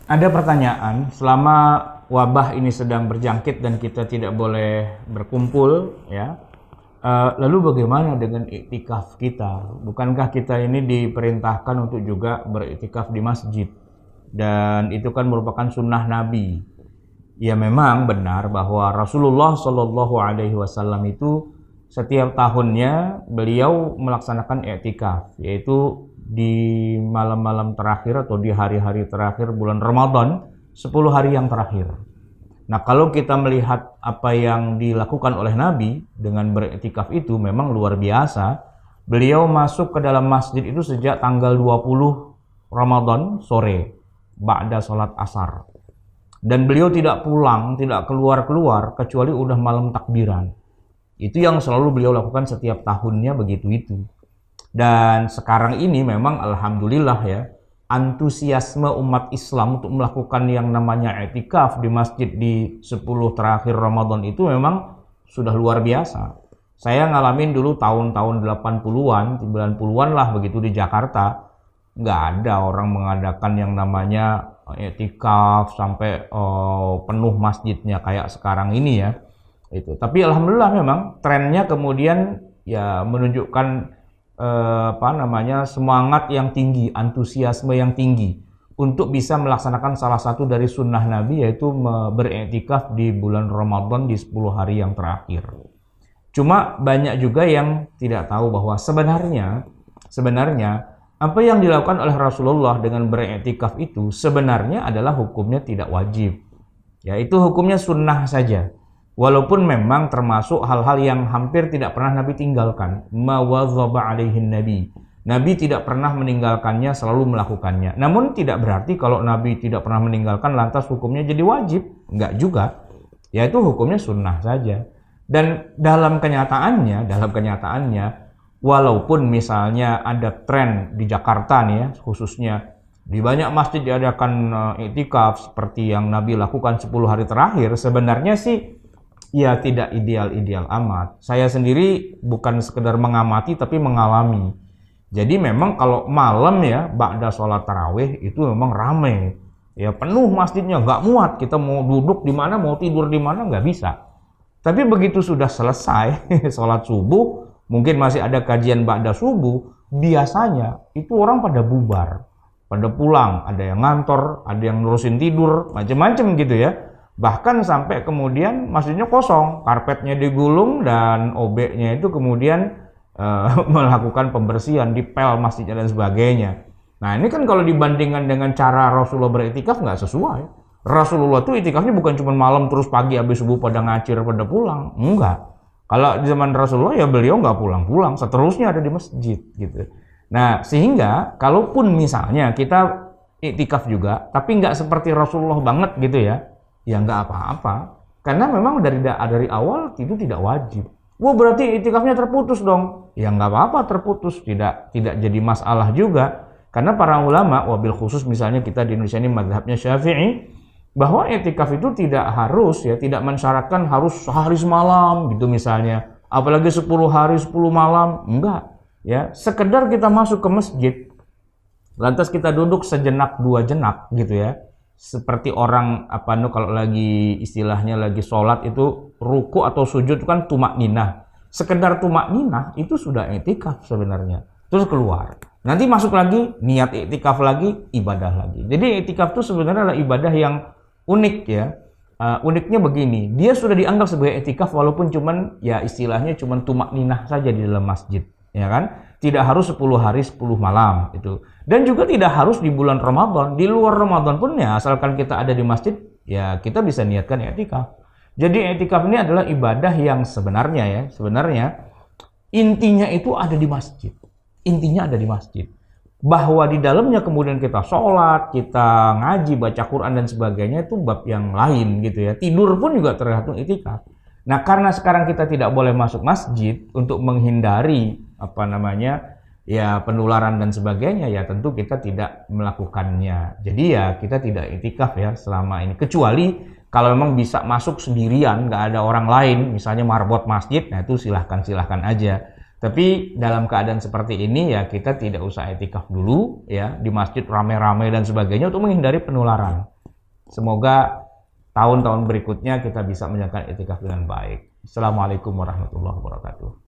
Ada pertanyaan, selama wabah ini sedang berjangkit dan kita tidak boleh berkumpul, ya, lalu bagaimana dengan iktikaf kita? Bukankah kita ini diperintahkan untuk juga beriktikaf di masjid? Dan itu kan merupakan sunnah Nabi. Ya memang benar bahwa Rasulullah Shallallahu Alaihi Wasallam itu setiap tahunnya beliau melaksanakan i'tikaf, yaitu di malam-malam terakhir atau di hari-hari terakhir bulan Ramadan, 10 hari yang terakhir. Nah, kalau kita melihat apa yang dilakukan oleh Nabi dengan beriktikaf itu memang luar biasa. Beliau masuk ke dalam masjid itu sejak tanggal 20 Ramadan sore, ba'da sholat asar. Dan beliau tidak pulang, tidak keluar-keluar kecuali udah malam takbiran. Itu yang selalu beliau lakukan setiap tahunnya begitu itu. Dan sekarang ini memang alhamdulillah ya, antusiasme umat Islam untuk melakukan yang namanya i'tikaf di masjid di 10 terakhir Ramadan itu memang sudah luar biasa. Saya ngalamin dulu tahun-tahun 80-an, 90-an lah begitu di Jakarta. Nggak ada orang mengadakan yang namanya i'tikaf sampai penuh masjidnya kayak sekarang ini ya. Itu. Tapi alhamdulillah memang trennya kemudian ya menunjukkan semangat yang tinggi, antusiasme yang tinggi untuk bisa melaksanakan salah satu dari sunnah Nabi, yaitu beriktikaf di bulan Ramadan di 10 hari yang terakhir. Cuma banyak juga yang tidak tahu bahwa sebenarnya apa yang dilakukan oleh Rasulullah dengan beriktikaf itu sebenarnya adalah hukumnya tidak wajib. Ya, itu hukumnya sunnah saja. Walaupun memang termasuk hal-hal yang hampir tidak pernah Nabi tinggalkan. Ma wadzaba alaihin Nabi. Nabi tidak pernah meninggalkannya, selalu melakukannya. Namun tidak berarti kalau Nabi tidak pernah meninggalkan lantas hukumnya jadi wajib. Enggak juga. Yaitu hukumnya sunnah saja. Dan dalam kenyataannya, walaupun misalnya ada tren di Jakarta nih ya, khususnya di banyak masjid diadakan i'tikaf seperti yang Nabi lakukan 10 hari terakhir, sebenarnya sih ya tidak ideal-ideal amat. Saya sendiri bukan sekedar mengamati tapi mengalami. Jadi memang kalau malam ya ba'da sholat tarawih itu memang ramai. Ya penuh masjidnya, nggak muat. Kita mau duduk di mana, mau tidur di mana nggak bisa. Tapi begitu sudah selesai sholat subuh, mungkin masih ada kajian ba'da subuh, biasanya itu orang pada bubar, pada pulang. Ada yang ngantor, ada yang nurusin tidur, macam-macam gitu ya. Bahkan sampai kemudian masjidnya kosong, karpetnya digulung dan OB-nya itu kemudian melakukan pembersihan, dipel masjidnya dan sebagainya. Nah ini kan kalau dibandingkan dengan cara Rasulullah beriktikaf nggak sesuai. Rasulullah tuh iktikafnya bukan cuma malam terus pagi habis subuh pada ngacir pada pulang, enggak. Kalau di zaman Rasulullah ya beliau nggak pulang-pulang, seterusnya ada di masjid gitu. Nah sehingga kalaupun misalnya kita iktikaf juga, tapi nggak seperti Rasulullah banget gitu ya, ya nggak apa-apa, karena memang dari awal itu tidak wajib. Wah berarti iktikafnya terputus dong? Ya nggak apa-apa terputus, tidak jadi masalah juga, karena para ulama, wabil khusus misalnya kita di Indonesia ini mazhabnya Syafi'i, bahwa iktikaf itu tidak harus ya, tidak mensyaratkan harus sehari semalam gitu misalnya, apalagi 10 hari 10 malam, enggak ya, sekedar kita masuk ke masjid, lantas kita duduk sejenak dua jenak gitu ya. Seperti orang kalau lagi istilahnya lagi sholat itu ruku atau sujud kan tumak ninah. Sekedar tumak ninah itu sudah i'tikaf sebenarnya. Terus keluar. Nanti masuk lagi, niat i'tikaf lagi, ibadah lagi. Jadi i'tikaf itu sebenarnya adalah ibadah yang unik ya. Uniknya begini, dia sudah dianggap sebagai i'tikaf walaupun cuman ya istilahnya cuman tumak ninah saja di dalam masjid, ya kan? Tidak harus 10 hari 10 malam itu. Dan juga tidak harus di bulan Ramadan, di luar Ramadan pun ya asalkan kita ada di masjid, ya kita bisa niatkan i'tikaf. Jadi i'tikaf ini adalah ibadah yang sebenarnya intinya itu ada di masjid. Intinya ada di masjid. Bahwa di dalamnya kemudian kita sholat, kita ngaji, baca Quran dan sebagainya itu bab yang lain gitu ya. Tidur pun juga tergantung i'tikaf. Nah karena sekarang kita tidak boleh masuk masjid untuk menghindari penularan dan sebagainya, ya tentu kita tidak melakukannya. Jadi ya kita tidak i'tikaf ya selama ini, kecuali kalau memang bisa masuk sendirian, nggak ada orang lain, misalnya marbot masjid, nah itu silahkan aja. Tapi dalam keadaan seperti ini ya kita tidak usah i'tikaf dulu ya di masjid rame-rame dan sebagainya untuk menghindari penularan. Semoga tahun-tahun berikutnya kita bisa menjalankan iktikaf dengan baik. Assalamualaikum warahmatullahi wabarakatuh.